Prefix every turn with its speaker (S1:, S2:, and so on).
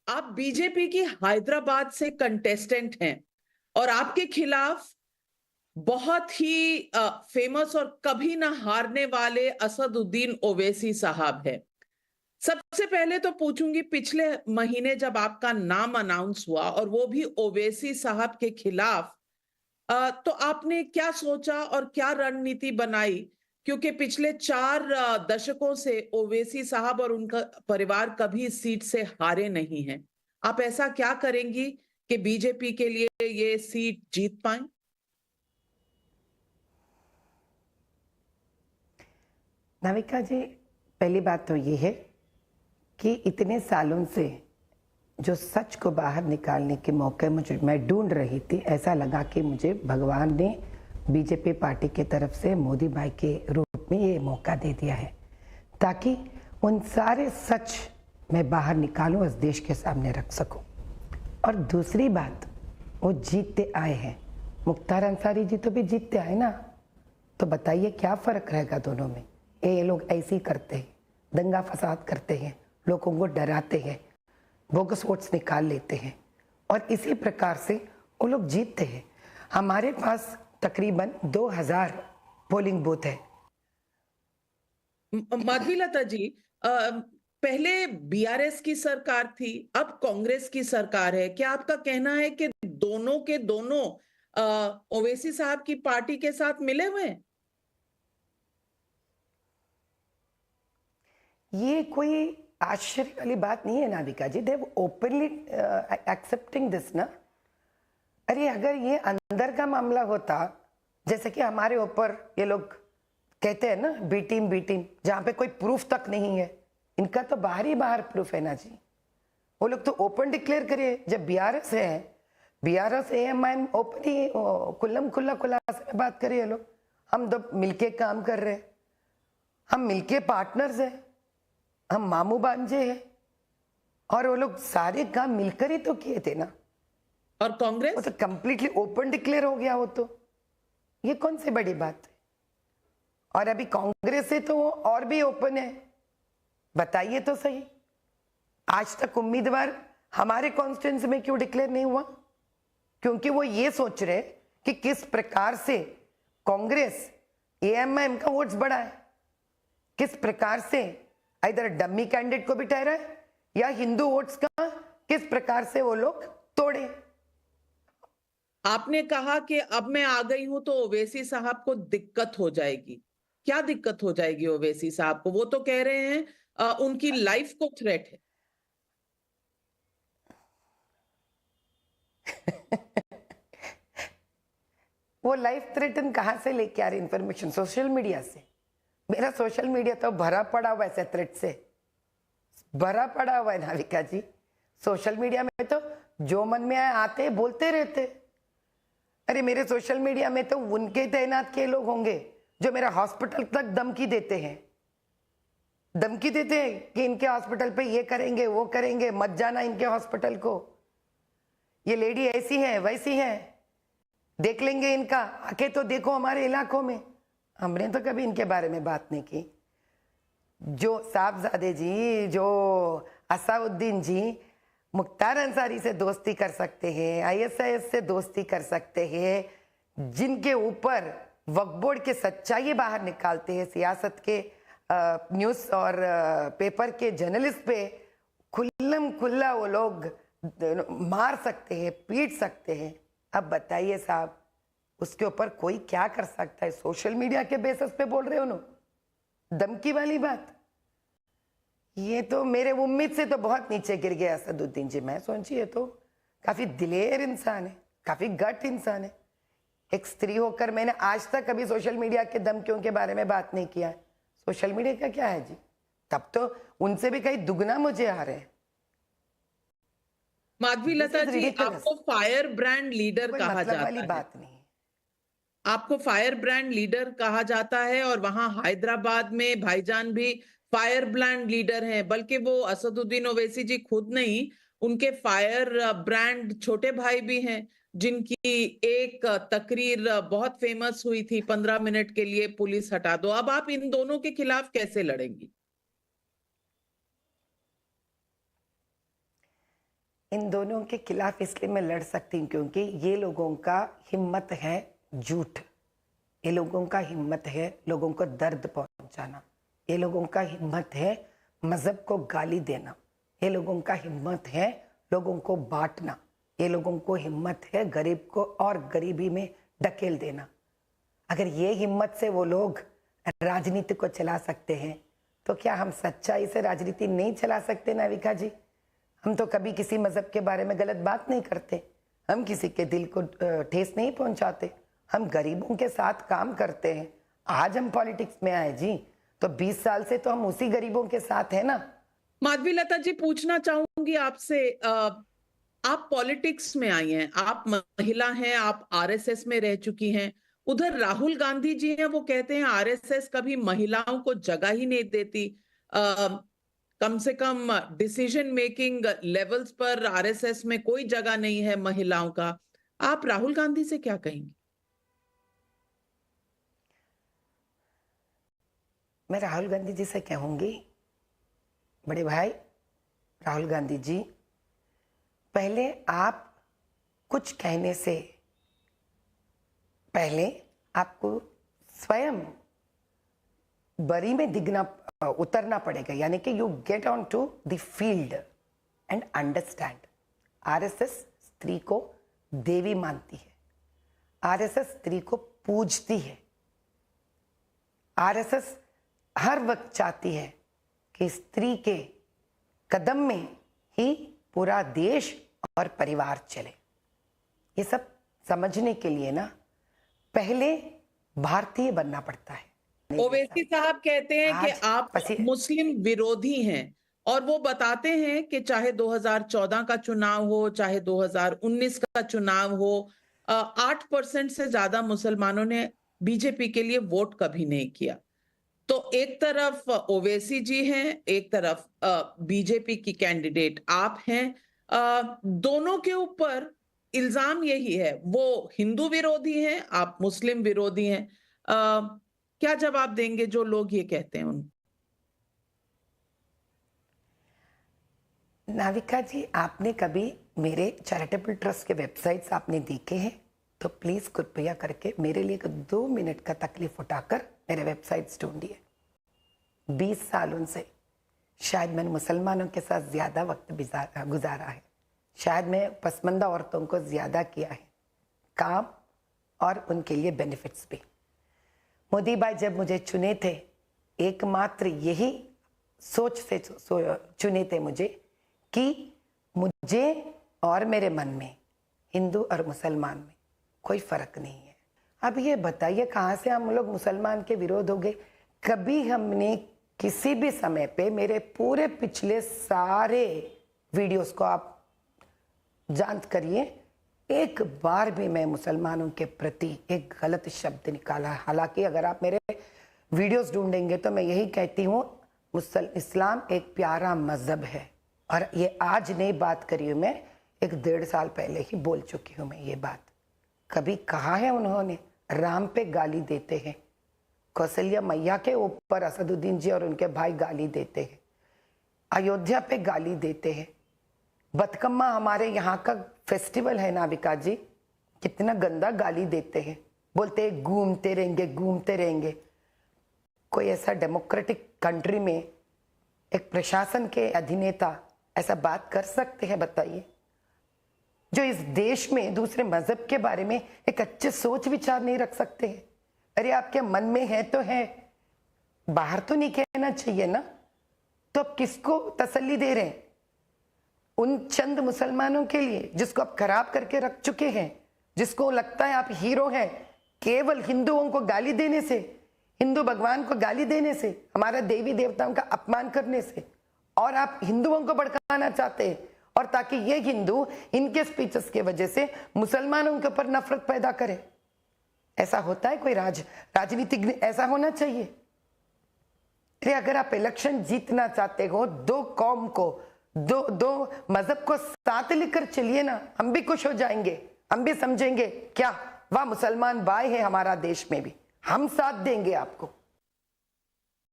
S1: आप बीजेपी की हैदराबाद से कंटेस्टेंट हैं और आपके खिलाफ बहुत ही फेमस और कभी ना हारने वाले असदुद्दीन ओवैसी साहब है। सबसे पहले तो पूछूंगी, पिछले महीने जब आपका नाम अनाउंस हुआ और वो भी ओवैसी साहब के खिलाफ, तो आपने क्या सोचा और क्या रणनीति बनाई? क्योंकि पिछले 4 दशकों से ओवैसी साहब और उनका परिवार कभी इस सीट से हारे नहीं हैं। आप ऐसा क्या करेंगी कि बीजेपी के लिए ये सीट जीत पाएं?
S2: नाविका जी, पहली बात तो ये है कि इतने सालों से जो सच को बाहर निकालने के मौके मैं ढूंढ रही थी, ऐसा लगा कि मुझे भगवान ने बीजेपी पार्टी के तरफ से मोदी भाई के रूप में ये मौका दे दिया है ताकि उन सारे सच मैं बाहर निकालूं, इस देश के सामने रख सकूं। और दूसरी बात, वो जीतते आए हैं। मुख्तार अंसारी जी तो भी जीतते आए ना, तो बताइए क्या फर्क रहेगा दोनों में? ये लोग ऐसे ही करते हैं, दंगा फसाद करते हैं, लोगों को डराते हैं, बोगस वोट्स निकाल लेते हैं और इसी प्रकार से वो लोग जीतते हैं। हमारे पास तकरीबन 2000 पोलिंग बूथ है।
S1: माधवीलता जी, पहले बीआरएस की सरकार थी, अब कांग्रेस की सरकार है। क्या आपका कहना है कि दोनों के दोनों ओवैसी साहब की पार्टी के साथ मिले हुए हैं?
S2: ये कोई आश्चर्य वाली बात नहीं है नाविका जी, देव ओपनली एक्सेप्टिंग दिस ना। अरे अगर ये अंदर का मामला होता, जैसे कि हमारे ऊपर ये लोग कहते हैं ना बी टीम, जहां पे कोई प्रूफ तक नहीं है, इनका तो बाहर ही बाहर प्रूफ है ना जी। वो लोग तो ओपन डिक्लेयर करे। जब बीआरएस है, बीआरएस एएमआईएम ओपन ही खुल्लम खुल्ला खुलासा में बात करे। ये लोग हम तो मिलके काम कर रहे हैं, हम मिलके पार्टनर्स हैं, हम मामू भांजे हैं, और वो लोग सारे काम मिलकर ही तो किए थे ना।
S1: और
S2: वो
S1: कांग्रेस?
S2: तो कंप्लीटली ओपन डिक्लेयर हो गया। वो तो ये कौन सी बड़ी बात है? और अभी कांग्रेस से तो वो और भी ओपन है। बताइए तो सही, आज तक उम्मीदवार हमारे कॉन्स्टिट्यूंसी में क्यों डिक्लेयर नहीं हुआ? क्योंकि वो ये सोच रहे कि किस प्रकार से कांग्रेस एएमआईएम का वोट्स बढ़ा है, किस प्रकार से इधर डम्मी कैंडिडेट को भी ठहरा है, या हिंदू वोट्स का किस प्रकार से वो लोग तोड़े।
S1: आपने कहा कि अब मैं आ गई हूं तो ओवैसी साहब को दिक्कत हो जाएगी। क्या दिक्कत हो जाएगी ओवैसी साहब को? वो तो कह रहे हैं उनकी लाइफ को थ्रेट है।
S2: वो लाइफ थ्रेटन कहां से लेके आ रही इंफॉर्मेशन? सोशल मीडिया से। मेरा सोशल मीडिया तो भरा पड़ा हुआ है थ्रेट से, भरा पड़ा हुआ है नाविका जी। सोशल मीडिया में तो जो मन में आए आते बोलते रहते। अरे मेरे सोशल मीडिया में तो उनके तैनात के लोग होंगे जो मेरा हॉस्पिटल तक धमकी देते हैं, धमकी देते हैं कि इनके हॉस्पिटल पे ये करेंगे वो करेंगे, मत जाना इनके हॉस्पिटल को, ये लेडी ऐसी है वैसी है, देख लेंगे इनका, आके तो देखो हमारे इलाकों में। हमने तो कभी इनके बारे में बात नहीं की। जो साहबजादे जी, जो असाउद्दीन जी मुख्तार अंसारी से दोस्ती कर सकते हैं, आईएसआईएस से दोस्ती कर सकते हैं, जिनके ऊपर वक्फ बोर्ड के सच्चाई बाहर निकालते हैं, सियासत के न्यूज़ और पेपर के जर्नलिस्ट पे खुल्लम खुल्ला वो लोग मार सकते हैं, पीट सकते हैं। अब बताइए साहब, उसके ऊपर कोई क्या कर सकता है? सोशल मीडिया के बेसिस पे बोल रहे हो ना, धमकी वाली बात। ये तो मेरे उम्मीद से तो बहुत नीचे गिर गया असदुद्दीन जी। मैं सोचिए तो काफी दिलेर इंसान है, काफी गट इंसान है। एक स्त्री होकर मैंने आज तक कभी सोशल मीडिया के धमकियों के बारे में बात नहीं किया है। सोशल मीडिया का क्या है जी? तब तो उनसे भी कहीं दुगना मुझे आ रहे हैं।
S1: माधवीलता जी, आपको फायर ब्रांड लीडर
S2: कोई
S1: कहा
S2: मतलब
S1: जाता
S2: वाली
S1: है।
S2: बात नहीं है।
S1: आपको फायर ब्रांड लीडर कहा जाता है और वहां हैदराबाद में भाईजान भी फायर ब्रांड लीडर हैं। बल्कि वो असदुद्दीन ओवैसी जी खुद नहीं, उनके फायर ब्रांड छोटे भाई भी हैं, जिनकी एक तकरीर बहुत फेमस हुई थी, 15 मिनट के लिए पुलिस हटा दो। अब आप इन दोनों के खिलाफ कैसे लड़ेंगी?
S2: इन दोनों के खिलाफ इसलिए मैं लड़ सकती हूँ क्योंकि ये लोगों का हिम्मत है झूठ, ये लोगों का हिम्मत है लोगों को दर्द पहुंचाना, ये लोगों का हिम्मत है मजहब को गाली देना, ये लोगों का हिम्मत है लोगों को बांटना, ये लोगों को हिम्मत है गरीब को और गरीबी में ढकेल देना। अगर ये हिम्मत से वो लोग राजनीति को चला सकते हैं तो क्या हम सच्चाई से राजनीति नहीं चला सकते नाविका जी? हम तो कभी किसी मजहब के बारे में गलत बात नहीं करते, हम किसी के दिल को ठेस नहीं पहुंचाते, हम गरीबों के साथ काम करते हैं। आज हम पॉलिटिक्स में आए जी तो 20 साल से तो हम उसी गरीबों के साथ हैं ना।
S1: माधवीलता जी, पूछना चाहूंगी आपसे, आप पॉलिटिक्स में आई हैं, आप महिला हैं, आप आरएसएस में रह चुकी हैं। उधर राहुल गांधी जी हैं, वो कहते हैं आरएसएस कभी महिलाओं को जगह ही नहीं देती, कम से कम डिसीजन मेकिंग लेवल्स पर आरएसएस में कोई जगह नहीं है महिलाओं का। आप राहुल गांधी से क्या कहेंगे?
S2: मैं राहुल गांधी जी से कहूंगी, बड़े भाई राहुल गांधी जी, पहले आप कुछ कहने से पहले आपको स्वयं बरी में दिखना उतरना पड़ेगा, यानी कि you get on to the field and understand. RSS स्त्री को देवी मानती है, आरएसएस स्त्री को पूजती है, आरएसएस हर वक्त चाहती है कि स्त्री के कदम में ही पूरा देश और परिवार चले। ये सब समझने के लिए ना पहले भारतीय बनना पड़ता है।
S1: ओवैसी साहब कहते हैं कि आप मुस्लिम विरोधी हैं और वो बताते हैं कि चाहे 2014 का चुनाव हो, चाहे 2019 का चुनाव हो, 8% से ज्यादा मुसलमानों ने बीजेपी के लिए वोट कभी नहीं किया। तो एक तरफ ओवैसी जी हैं, एक तरफ बीजेपी की कैंडिडेट आप हैं, दोनों के ऊपर इल्जाम यही है, वो हिंदू विरोधी हैं, आप मुस्लिम विरोधी हैं। क्या जवाब देंगे जो लोग ये कहते हैं उन?
S2: नाविका जी, आपने कभी मेरे चैरिटेबल ट्रस्ट के वेबसाइट्स आपने देखे हैं तो प्लीज कृपया करके मेरे लिए 2 मिनट का तकलीफ उठाकर मेरे वेबसाइट्स ढूंढिए। 20 सालों से शायद मैंने मुसलमानों के साथ ज्यादा वक्त गुजारा है, शायद मैं पसमंदा औरतों को ज्यादा किया है काम और उनके लिए बेनिफिट्स भी। मोदी भाई जब मुझे चुने थे, एकमात्र यही सोच से चुने थे मुझे कि मुझे और मेरे मन में हिंदू और मुसलमान में कोई फर्क नहीं है। अब ये बताइए कहाँ से हम लोग मुसलमान के विरोध हो गए? कभी हमने किसी भी समय पे, मेरे पूरे पिछले सारे वीडियोस को आप जांच करिए, एक बार भी मैं मुसलमानों के प्रति एक गलत शब्द निकाला। हालांकि अगर आप मेरे वीडियोस ढूंढेंगे तो मैं यही कहती हूँ, इस्लाम एक प्यारा मजहब है, और ये आज नई बात करी हूँ मैं, 1-1.5 साल पहले ही बोल चुकी हूँ मैं ये बात। कभी कहा है उन्होंने राम पे गाली देते हैं, कौशल्या मैया के ऊपर असदुद्दीन जी और उनके भाई गाली देते हैं, अयोध्या पे गाली देते हैं, बतकम्मा हमारे यहाँ का फेस्टिवल है नाविका जी, कितना गंदा गाली देते हैं, बोलते हैं घूमते रहेंगे घूमते रहेंगे। कोई ऐसा डेमोक्रेटिक कंट्री में एक प्रशासन के अधिनेता ऐसा बात कर सकते हैं बताइए, जो इस देश में दूसरे मजहब के बारे में एक अच्छे सोच विचार नहीं रख सकते हैं? अरे आपके मन में है तो है, बाहर तो नहीं कहना चाहिए ना, तो आप किसको तसल्ली दे रहे हैं? उन चंद मुसलमानों के लिए जिसको आप खराब करके रख चुके हैं, जिसको लगता है आप हीरो हैं, केवल हिंदुओं को गाली देने से, हिंदू भगवान को गाली देने से, हमारा देवी देवताओं का अपमान करने से, और आप हिंदुओं को भड़काना चाहते हैं, और ताकि ये हिंदू इनके स्पीचेस की वजह से मुसलमानों के ऊपर नफरत पैदा करे। ऐसा होता है कोई राजनीतिक? ऐसा होना चाहिए? अरे अगर आप इलेक्शन जीतना चाहते हो, दो कौम को, दो मजहब को साथ लेकर चलिए ना, हम भी खुश हो जाएंगे, हम भी समझेंगे क्या वाह मुसलमान भाई है हमारा देश में भी, हम साथ देंगे आपको।